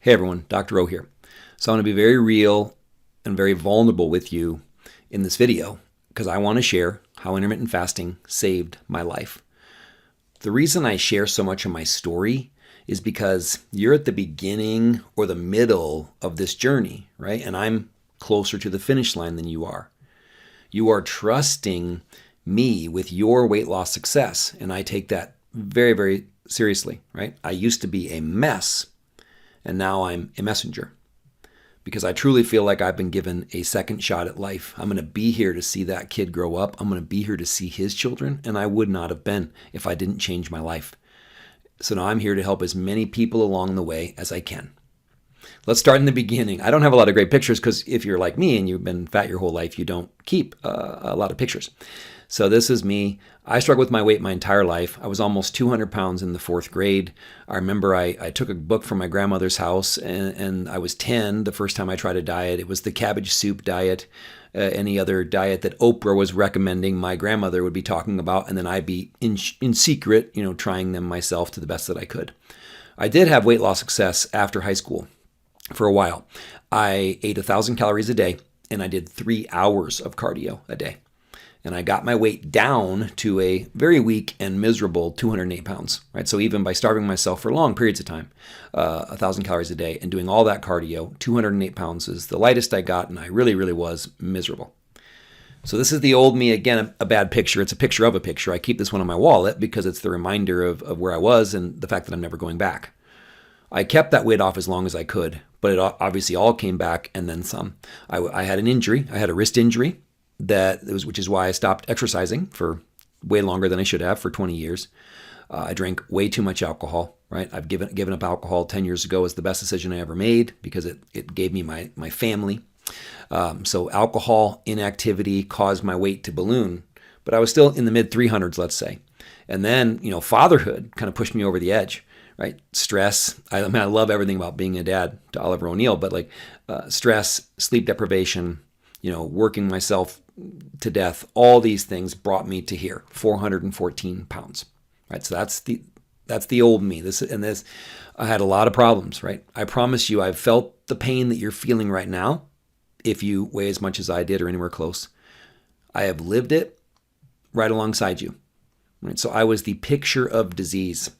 Hey everyone, Dr. O here. So I'm going to be very real and very vulnerable with you in this video because I want to share how intermittent fasting saved my life. The reason I share so much of my story is because you're at the beginning or the middle of this journey, right? And I'm closer to the finish line than you are. You are trusting me with your weight loss success, and I take that very, very seriously, right? I used to be a mess, and now I'm a messenger because I truly feel like I've been given a second shot at life. I'm going to be here to see that kid grow up. I'm going to be here to see his children, and I would not have been if I didn't change my life. So now I'm here to help as many people along the way as I can. Let's start in the beginning. I don't have a lot of great pictures because if you're like me and you've been fat your whole life, you don't keep a lot of pictures. So this is me. I struggled with my weight my entire life. I was almost 200 pounds in the 4th grade. I remember I took a book from my grandmother's house and I was 10 the first time I tried a diet. It was the cabbage soup diet. Any other diet that Oprah was recommending, my grandmother would be talking about, and then I'd be in secret, trying them myself to the best that I could. I did have weight loss success after high school for a while. I ate 1,000 calories a day, and I did 3 hours of cardio a day. And I got my weight down to a very weak and miserable 208 pounds, right? So even by starving myself for long periods of time, 1,000 calories a day and doing all that cardio, 208 pounds is the lightest I got, and I really, really was miserable. So this is the old me, again, a bad picture. It's a picture of a picture. I keep this one on my wallet because it's the reminder of where I was and the fact that I'm never going back. I kept that weight off as long as I could, but it obviously all came back and then some. I had an injury. I had a wrist injury. Which is why I stopped exercising for way longer than I should have for 20 years. I drank way too much alcohol, right? I've given up alcohol 10 years ago. Is the best decision I ever made because it gave me my family. So alcohol, inactivity caused my weight to balloon, but I was still in the mid 300s, let's say. And then, fatherhood kind of pushed me over the edge, right? Stress. I love everything about being a dad to Oliver O'Neill, but stress, sleep deprivation, working myself to death, all these things brought me to here, 414 pounds, right? So that's the old me. This I had a lot of problems, right? I promise you, I've felt the pain that you're feeling right now. If you weigh as much as I did or anywhere close, I have lived it right alongside you, right? So I was the picture of disease.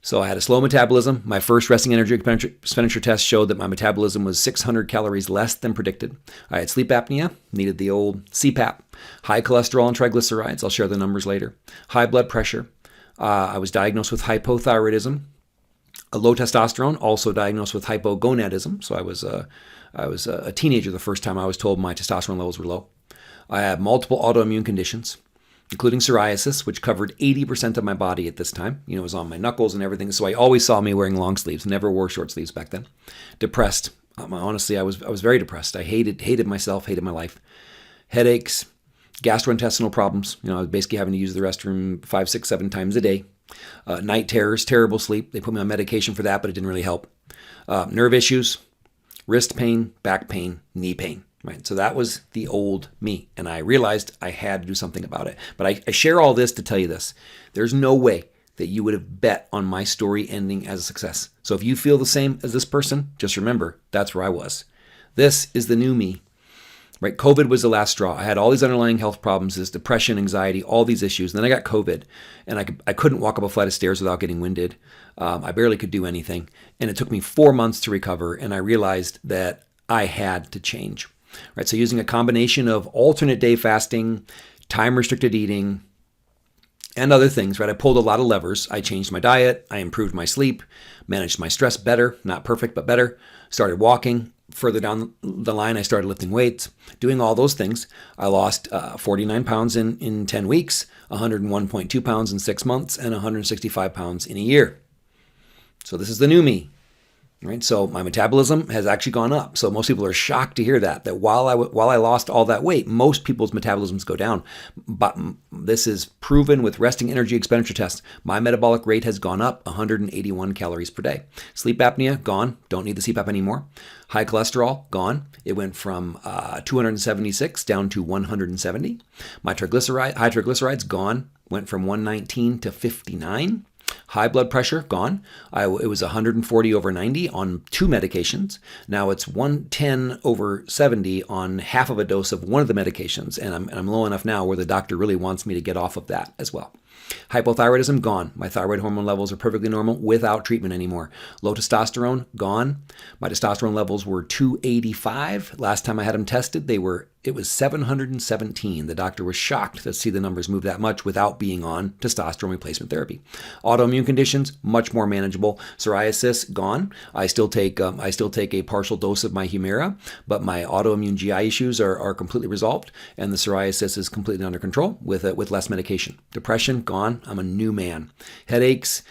So I had a slow metabolism. My first resting energy expenditure test showed that my metabolism was 600 calories less than predicted. I had sleep apnea, needed the old CPAP, high cholesterol and triglycerides. I'll share the numbers later. High blood pressure. I was diagnosed with hypothyroidism. A low testosterone, also diagnosed with hypogonadism. So I was a teenager the first time I was told my testosterone levels were low. I had multiple autoimmune conditions, including psoriasis, which covered 80% of my body at this time. It was on my knuckles and everything. So I always saw me wearing long sleeves, never wore short sleeves back then. Depressed. Honestly, I was very depressed. I hated myself, hated my life. Headaches, gastrointestinal problems. I was basically having to use the restroom 5, 6, 7 times a day. Night terrors, terrible sleep. They put me on medication for that, but it didn't really help. Nerve issues, wrist pain, back pain, knee pain. Right. So that was the old me. And I realized I had to do something about it. But I share all this to tell you this. There's no way that you would have bet on my story ending as a success. So if you feel the same as this person, just remember, that's where I was. This is the new me. Right? COVID was the last straw. I had all these underlying health problems, this depression, anxiety, all these issues. And then I got COVID, and I couldn't walk up a flight of stairs without getting winded. I barely could do anything. And it took me 4 months to recover, and I realized that I had to change. Right, so using a combination of alternate day fasting, time-restricted eating, and other things, right? I pulled a lot of levers. I changed my diet. I improved my sleep, managed my stress better, not perfect, but better. Started walking. Further down the line, I started lifting weights. Doing all those things, I lost 49 pounds in 10 weeks, 101.2 pounds in 6 months, and 165 pounds in a year. So this is the new me. Right, so my metabolism has actually gone up. So most people are shocked to hear that while I lost all that weight, most people's metabolisms go down. But this is proven with resting energy expenditure tests. My metabolic rate has gone up 181 calories per day. Sleep apnea, gone. Don't need the CPAP anymore. High cholesterol, gone. It went from 276 down to 170. My high triglycerides, gone. Went from 119 to 59. High blood pressure, gone. It was 140/90 on 2 medications. Now it's 110/70 on half of a dose of one of the medications. And I'm low enough now where the doctor really wants me to get off of that as well. Hypothyroidism, gone. My thyroid hormone levels are perfectly normal without treatment anymore. Low testosterone, gone. My testosterone levels were 285. Last time I had them tested, it was 717. The doctor was shocked to see the numbers move that much without being on testosterone replacement therapy. Autoimmune conditions, much more manageable. Psoriasis, gone. I still take a partial dose of my Humira, but my autoimmune GI issues are completely resolved, and the psoriasis is completely under control with less medication. Depression, gone. I'm a new man. Headaches,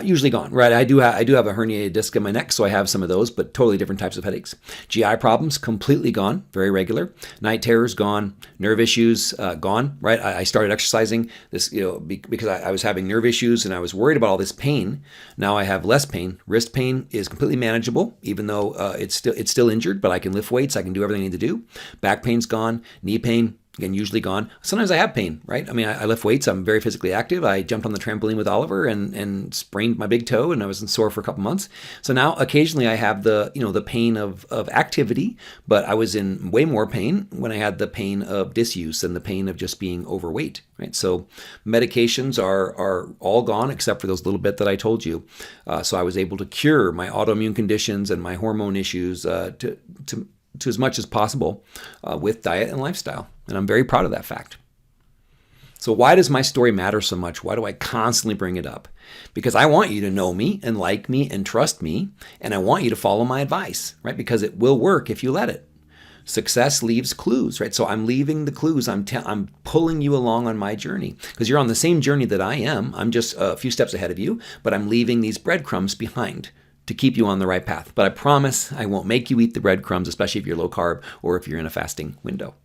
usually gone. Right? I do have a herniated disc in my neck, so I have some of those, but totally different types of headaches. GI problems, completely gone. Very regular. Night terrors, gone. Nerve issues, gone. Right? I started exercising this, because I was having nerve issues and I was worried about all this pain. Now I have less pain. Wrist pain is completely manageable, even though it's still injured, but I can lift weights. I can do everything I need to do. Back pain's gone. Knee pain, again, usually gone. Sometimes I have pain, right? I mean, I lift weights. I'm very physically active. I jumped on the trampoline with Oliver and sprained my big toe, and I was sore for a couple months. So now occasionally I have the pain of activity, but I was in way more pain when I had the pain of disuse and the pain of just being overweight, right? So medications are all gone except for those little bit that I told you. So I was able to cure my autoimmune conditions and my hormone issues to as much as possible with diet and lifestyle. And I'm very proud of that fact. So why does my story matter so much? Why do I constantly bring it up? Because I want you to know me and like me and trust me, and I want you to follow my advice, right? Because it will work if you let it. Success leaves clues, right? So I'm leaving the clues. I'm pulling you along on my journey because you're on the same journey that I am. I'm just a few steps ahead of you, but I'm leaving these breadcrumbs behind to keep you on the right path. But I promise I won't make you eat the breadcrumbs, especially if you're low carb or if you're in a fasting window.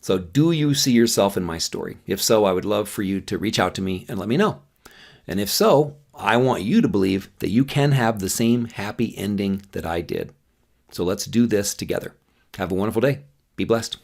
So do you see yourself in my story? If so, I would love for you to reach out to me and let me know. And if so, I want you to believe that you can have the same happy ending that I did. So let's do this together. Have a wonderful day. Be blessed.